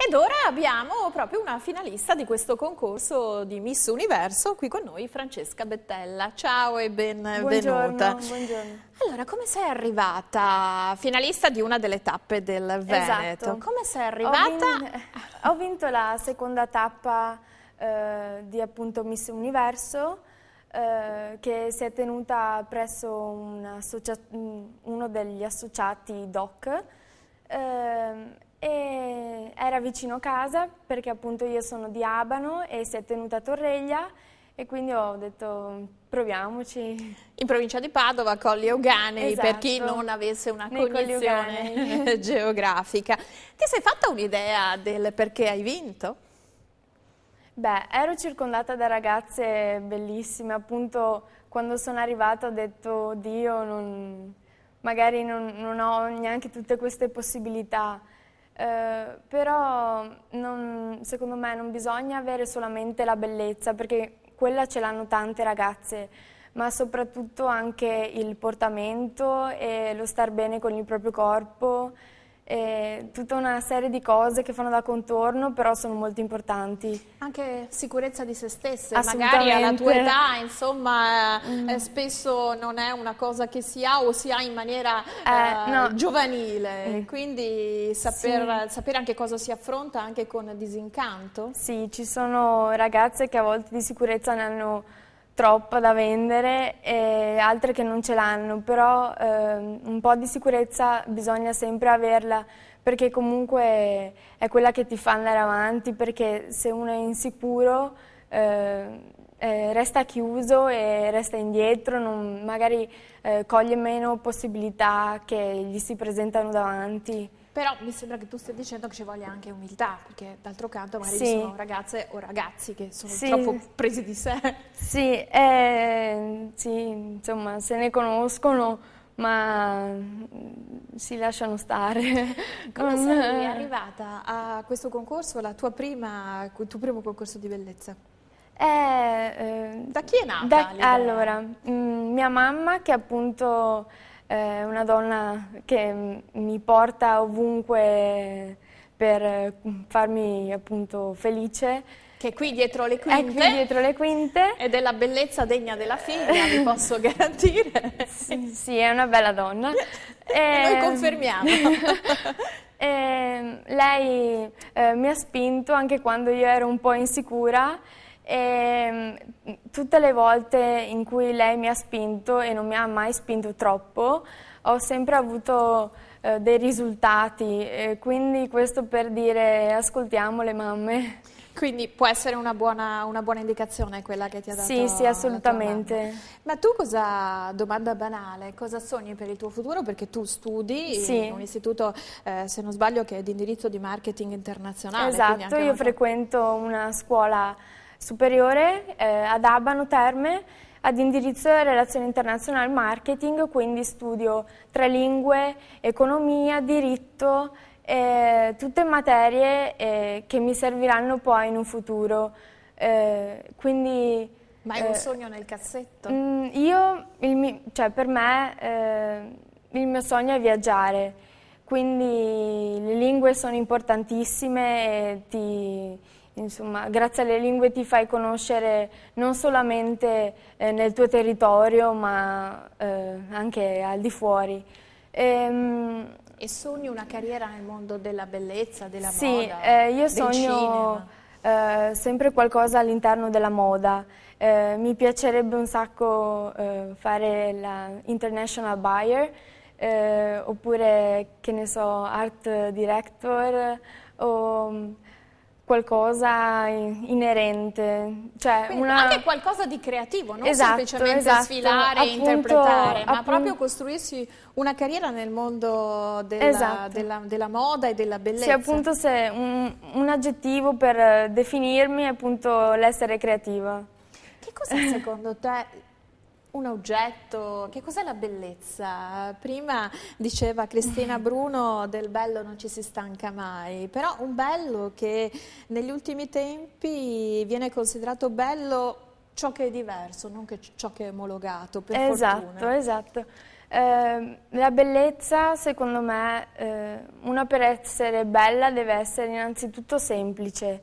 Ed ora abbiamo proprio una finalista di questo concorso di Miss Universo, qui con noi Francesca Bettella. Ciao e benvenuta. Buongiorno. Allora, come sei arrivata finalista di una delle tappe del Veneto? Esatto. Come sei arrivata? Ho vinto la seconda tappa di appunto Miss Universo che si è tenuta presso uno degli associati DOC. E era vicino casa perché appunto io sono di Abano e si è tenuta a Torreglia e quindi ho detto proviamoci. In provincia di Padova, Colli Euganei, Esatto. per chi non avesse una Nei Colli cognizione Euganei. geografica. Ti sei fatta un'idea del perché hai vinto? Beh, ero circondata da ragazze bellissime, appunto quando sono arrivata ho detto Dio, magari non ho neanche tutte queste possibilità. Però secondo me non bisogna avere solamente la bellezza, perché quella ce l'hanno tante ragazze, ma soprattutto anche il portamento e lo star bene con il proprio corpo, e tutta una serie di cose che fanno da contorno, però sono molto importanti. Anche sicurezza di se stesse, magari alla tua età, insomma, spesso non è una cosa che si ha o si ha in maniera no. giovanile, quindi sapere anche cosa si affronta anche con disincanto. Sì, ci sono ragazze che a volte di sicurezza ne hanno troppa da vendere e altre che non ce l'hanno, però un po' di sicurezza bisogna sempre averla, perché comunque è quella che ti fa andare avanti, perché se uno è insicuro resta chiuso e resta indietro, magari coglie meno possibilità che gli si presentano davanti. Però mi sembra che tu stia dicendo che ci voglia anche umiltà, perché d'altro canto magari ci sono ragazze o ragazzi che sono troppo presi di sé. Sì, insomma, se ne conoscono, ma si lasciano stare. Come sei arrivata a questo concorso, il tuo primo concorso di bellezza? Da chi è nata l'idea? Allora, mia mamma, che appunto è una donna che mi porta ovunque per farmi appunto felice. Che è qui dietro le quinte. È qui dietro le quinte. Ed è la bellezza degna della figlia, vi posso garantire. Sì, è una bella donna. Noi confermiamo. Lei mi ha spinto anche quando io ero un po' insicura. E tutte le volte in cui lei mi ha spinto, e non mi ha mai spinto troppo, ho sempre avuto dei risultati, quindi questo per dire ascoltiamo le mamme. Quindi può essere una buona indicazione quella che ti ha dato Sì, assolutamente. Ma tu domanda banale, cosa sogni per il tuo futuro? Perché tu studi in un istituto, se non sbaglio, che è di indirizzo di marketing internazionale. Esatto, io frequento una scuola superiore ad Abano Terme, ad indirizzo relazioni internazionali marketing, quindi studio 3 lingue, economia, diritto, tutte materie che mi serviranno poi in un futuro. Quindi, ma hai un sogno nel cassetto? Per me il mio sogno è viaggiare, quindi le lingue sono importantissime e insomma, grazie alle lingue ti fai conoscere non solamente nel tuo territorio, ma anche al di fuori. E sogni una carriera nel mondo della bellezza, della moda, io del sogno cinema? sempre qualcosa all'interno della moda. Mi piacerebbe un sacco fare la international buyer, oppure, che ne so, art director o qualcosa inerente, cioè anche qualcosa di creativo, non esatto, semplicemente sfilare e appunto, interpretare, ma proprio costruirsi una carriera nel mondo della moda e della bellezza. Sì, appunto, se un aggettivo per definirmi è appunto l'essere creativa. Che cos'è secondo te un oggetto? Che cos'è la bellezza? Prima diceva Cristina Bruno del bello non ci si stanca mai, però un bello che negli ultimi tempi viene considerato bello ciò che è diverso, non che ciò che è omologato, per fortuna. Esatto. La bellezza, secondo me, una per essere bella deve essere innanzitutto semplice,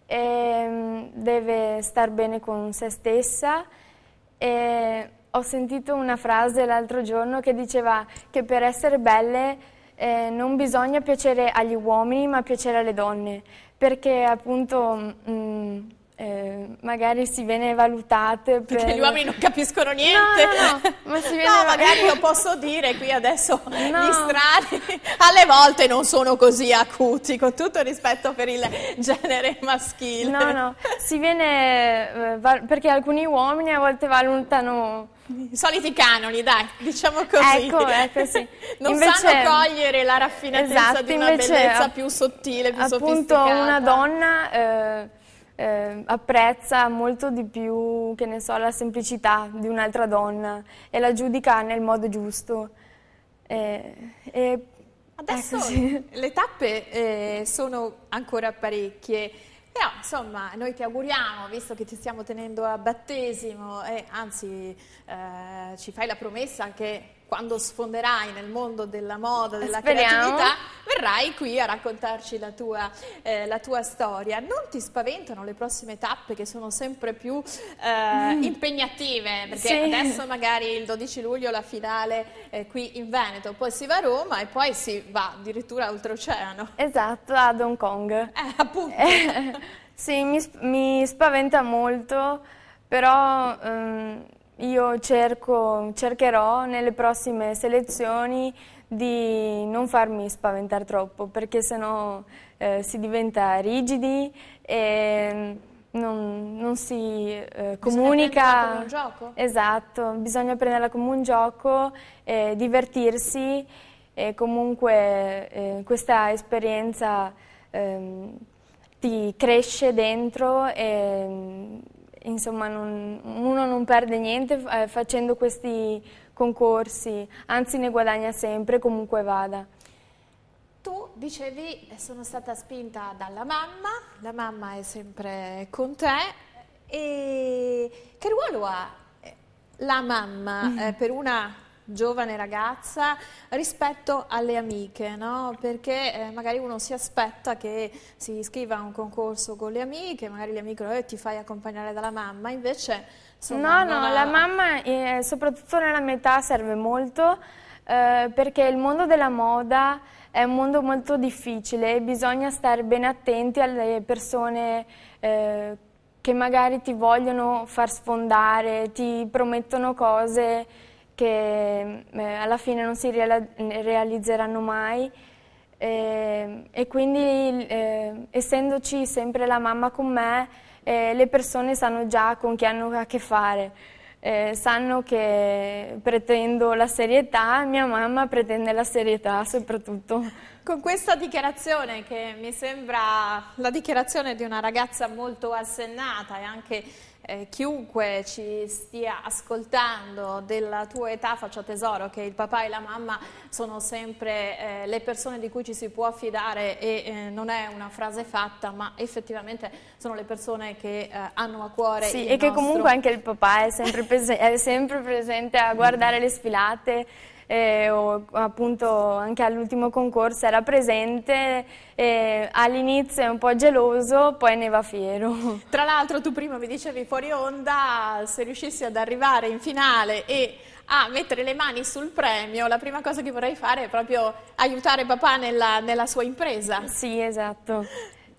deve star bene con se stessa. E ho sentito una frase l'altro giorno che diceva che per essere belle non bisogna piacere agli uomini ma piacere alle donne, perché appunto magari si viene valutate perché gli uomini non capiscono niente. Ma si viene... no, magari io posso dire qui adesso gli strani alle volte non sono così acuti, con tutto il rispetto per il genere maschile. No, si viene perché alcuni uomini a volte valutano i soliti canoni, dai, diciamo così. Ecco sì. Non invece, sanno cogliere la raffinatezza di una bellezza più sottile, più sofisticata. Appunto una donna apprezza molto di più, che ne so, la semplicità di un'altra donna e la giudica nel modo giusto. Adesso le tappe sono ancora parecchie, però insomma noi ti auguriamo, visto che ti stiamo tenendo a battesimo e anzi ci fai la promessa che quando sfonderai nel mondo della moda, della creatività, verrai qui a raccontarci la tua storia. Non ti spaventano le prossime tappe che sono sempre più impegnative? Perché adesso magari il 12 luglio la finale è qui in Veneto, poi si va a Roma e poi si va addirittura oltreoceano. Esatto, ad Hong Kong. Appunto. Sì, mi spaventa molto, però io cercherò nelle prossime selezioni di non farmi spaventare troppo, perché sennò si diventa rigidi e non si comunica. Bisogna prenderla come un gioco? Esatto, bisogna prenderla come un gioco, divertirsi e comunque questa esperienza ti cresce dentro e insomma uno non perde niente facendo questi concorsi, anzi ne guadagna sempre comunque vada. Tu dicevi sono stata spinta dalla mamma, la mamma è sempre con te e che ruolo ha la mamma per una giovane ragazza rispetto alle amiche, no? Perché magari uno si aspetta che si iscriva a un concorso con le amiche, magari le amiche ti fai accompagnare dalla mamma, invece insomma, la mamma soprattutto nella mia età serve molto perché il mondo della moda è un mondo molto difficile e bisogna stare bene attenti alle persone che magari ti vogliono far sfondare, ti promettono cose che alla fine non si realizzeranno mai e quindi essendoci sempre la mamma con me le persone sanno già con chi hanno a che fare, sanno che pretendo la serietà, mia mamma pretende la serietà soprattutto. Con questa dichiarazione che mi sembra la dichiarazione di una ragazza molto assennata e anche chiunque ci stia ascoltando della tua età faccia tesoro che il papà e la mamma sono sempre le persone di cui ci si può affidare e non è una frase fatta ma effettivamente sono le persone che hanno a cuore il e che comunque anche il papà è sempre presente a guardare le sfilate o appunto anche all'ultimo concorso era presente, all'inizio è un po' geloso, poi ne va fiero. Tra l'altro tu prima mi dicevi fuori onda, se riuscissi ad arrivare in finale e a mettere le mani sul premio, la prima cosa che vorrei fare è proprio aiutare papà nella sua impresa. Sì, esatto.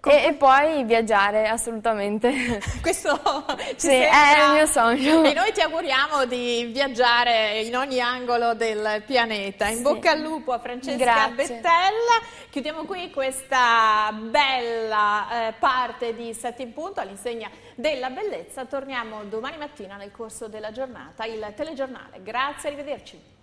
E poi viaggiare, assolutamente. Questo sì, è il mio sogno. E noi ti auguriamo di viaggiare in ogni angolo del pianeta. In bocca al lupo a Francesca Bettella. Chiudiamo qui questa bella parte di 7 in punto all'insegna della bellezza. Torniamo domani mattina nel corso della giornata, il telegiornale. Grazie, arrivederci.